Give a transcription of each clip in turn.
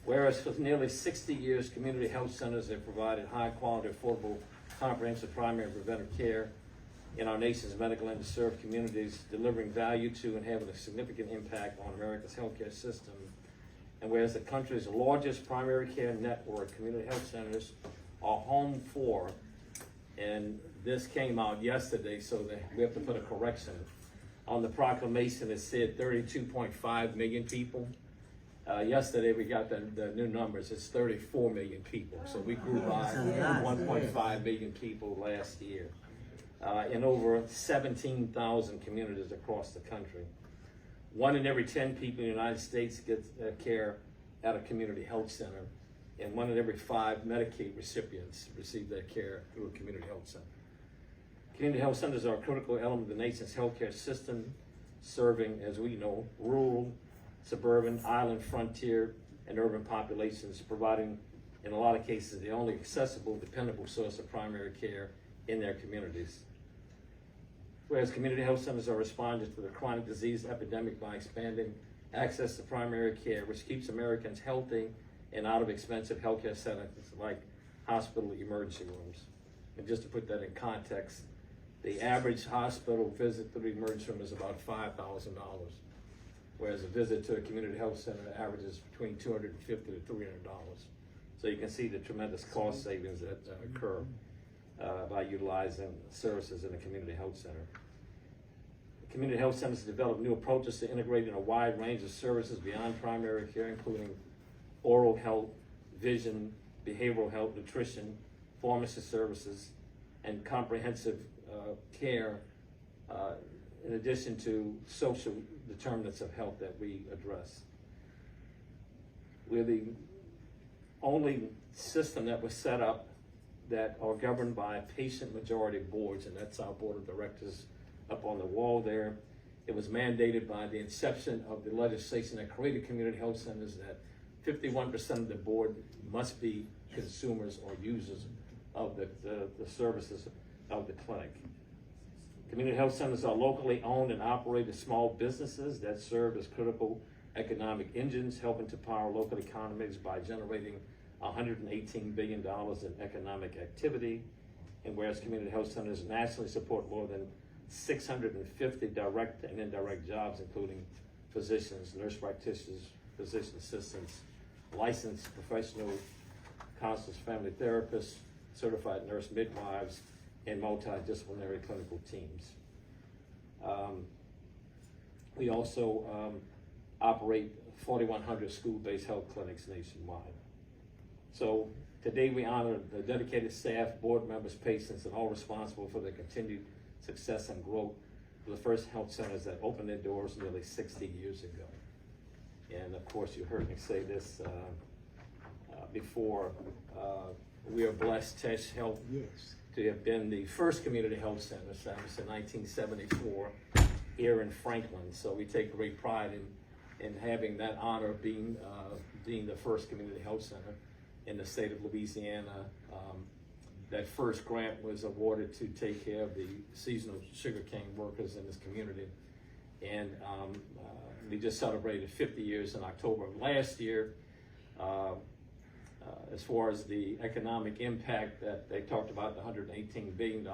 Whereas for nearly 60 years, community health centers have provided high-quality, affordable, comprehensive primary and preventive care in our nation's medical underserved communities, delivering value to and having a significant impact on America's healthcare system. And whereas the country's largest primary care network, community health centers, are home for, and this came out yesterday, so that we have to put a correction. On the proclamation, it said 32.5 million people. Yesterday we got the new numbers, it's 34 million people. So we grew by 1.5 million people last year in over 17,000 communities across the country. 1 in every 10 people in the United States gets care at a community health center, and 1 in every 5 Medicaid recipients receive their care through a community health center. Community health centers are a critical element of the nation's healthcare system, serving, as we know, rural, suburban, island, frontier, and urban populations, providing, in a lot of cases, the only accessible, dependable source of primary care in their communities. Whereas community health centers are responding to the chronic disease epidemic by expanding access to primary care, which keeps Americans healthy and out of expensive healthcare settings like hospital emergency rooms. And just to put that in context, the average hospital visit to the emergency room is about $5,000, whereas a visit to a community health center averages between $250 to $300. So you can see the tremendous cost savings that occur by utilizing services in a community health center. Community health centers develop new approaches to integrating a wide range of services beyond primary care, including oral health, vision, behavioral health, nutrition, pharmacy services, and comprehensive care, in addition to social determinants of health that we address. We're the only system that was set up that are governed by patient majority boards, and that's our board of directors up on the wall there. It was mandated by the inception of the legislation that created community health centers that 51% of the board must be consumers or users of the services of the clinic. Community health centers are locally owned and operated small businesses that serve as critical economic engines, helping to power local economies by generating $118 billion in economic activity. And whereas community health centers nationally support more than 650 direct and indirect jobs, including physicians, nurse practitioners, physician assistants, licensed professional counselors, family therapists, certified nurse midwives, and multidisciplinary clinical teams. We also operate 4,100 school-based health clinics nationwide. So today we honor the dedicated staff, board members, patients, and all responsible for their continued success and growth for the first health centers that opened their doors nearly 60 years ago. And of course, you heard me say this before. We are blessed, Tesh Health, to have been the first community health center established in 1974 here in Franklin. So we take great pride in having that honor of being the first community health center in the state of Louisiana. That first grant was awarded to take care of the seasonal sugarcane workers in this community. And we just celebrated 50 years in October of last year. As far as the economic impact that they talked about, the $118 billion,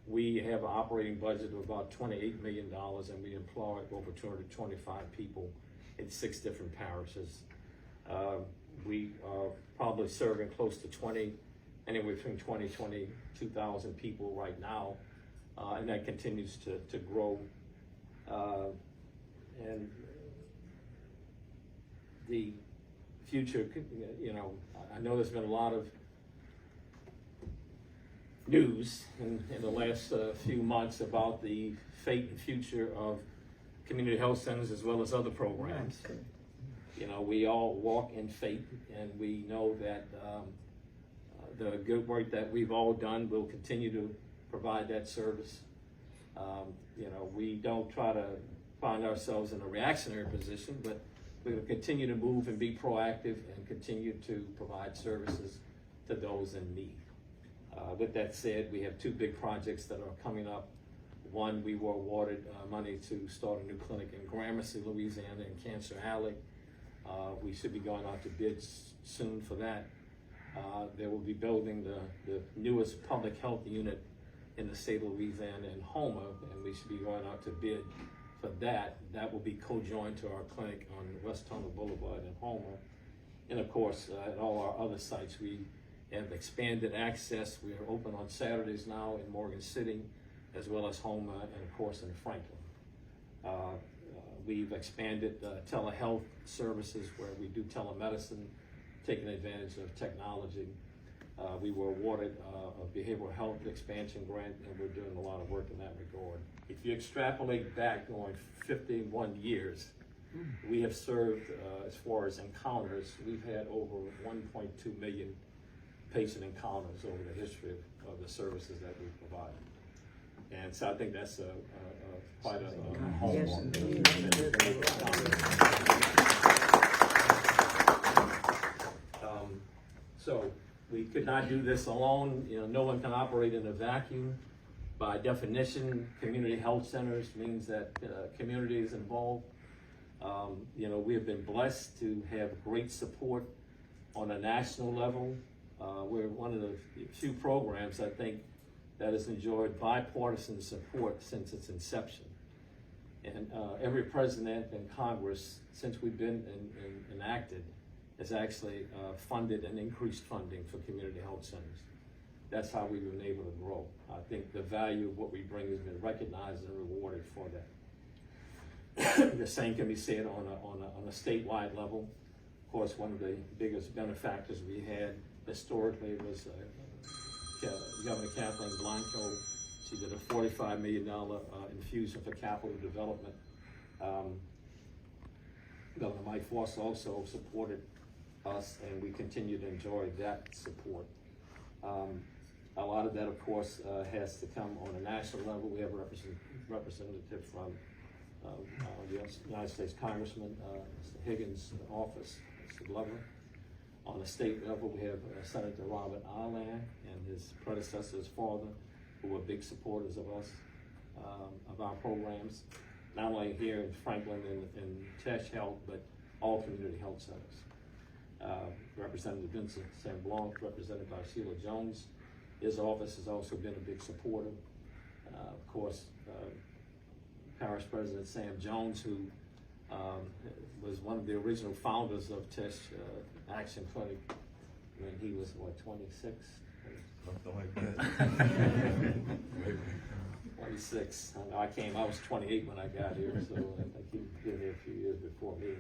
we have an operating budget of about $28 million, and we employ over 225 people in 6 different parishes. We are probably serving close to anywhere between 22,000 people right now, and that continues to grow. And the future, I know there's been a lot of news in the last few months about the fate and future of community health centers as well as other programs. We all walk in faith, and we know that the good work that we've all done will continue to provide that service. We don't try to find ourselves in a reactionary position, but we're going to continue to move and be proactive and continue to provide services to those in need. With that said, we have 2 big projects that are coming up. One, we were awarded money to start a new clinic in Gramercy, Louisiana, in Cancer Alley. We should be going out to bid soon for that. They will be building the newest public health unit in the state of Louisiana in Homer, and we should be going out to bid for that. That will be co-joined to our clinic on West Homer Boulevard in Homer. And of course, at all our other sites, we have expanded access. We are open on Saturdays now in Morgan City, as well as Homer, and of course in Franklin. We've expanded telehealth services where we do telemedicine, taking advantage of technology. We were awarded a behavioral health expansion grant, and we're doing a lot of work in that regard. If you extrapolate back going 51 years, we have served, as far as encounters, we've had over 1.2 million patient encounters over the history of the services that we provide. And so I think that's quite a home. So we could not do this alone. You know, no one can operate in a vacuum. By definition, community health centers means that community is involved. You know, we have been blessed to have great support on a national level. We're one of the few programs, I think, that has enjoyed bipartisan support since its inception. And every president and Congress, since we've been enacted, has actually funded and increased funding for community health centers. That's how we've been able to grow. I think the value of what we bring has been recognized and rewarded for that. The same can be said on a statewide level. Of course, one of the biggest benefactors we had historically was Governor Kathleen Blanco. She did a $45 million infusion for capital development. Governor Mike Foster also supported us, and we continue to enjoy that support. A lot of that, of course, has to come on a national level. We have a representative from the United States Congressman, Mr. Higgins' office, Mr. Glover. On the state level, we have Senator Robert Arland and his predecessor, his father, who were big supporters of us, of our programs, not only here in Franklin and Tesh Health, but all community health centers. Representative Vincent St. Blanc, represented by Sheila Jones, his office has also been a big supporter. Of course, Parish President Sam Jones, who was one of the original founders of Tesh Action Clinic when he was, what, 26? Something like that. 26. I was 28 when I got here, so I think he'd been here a few years before me.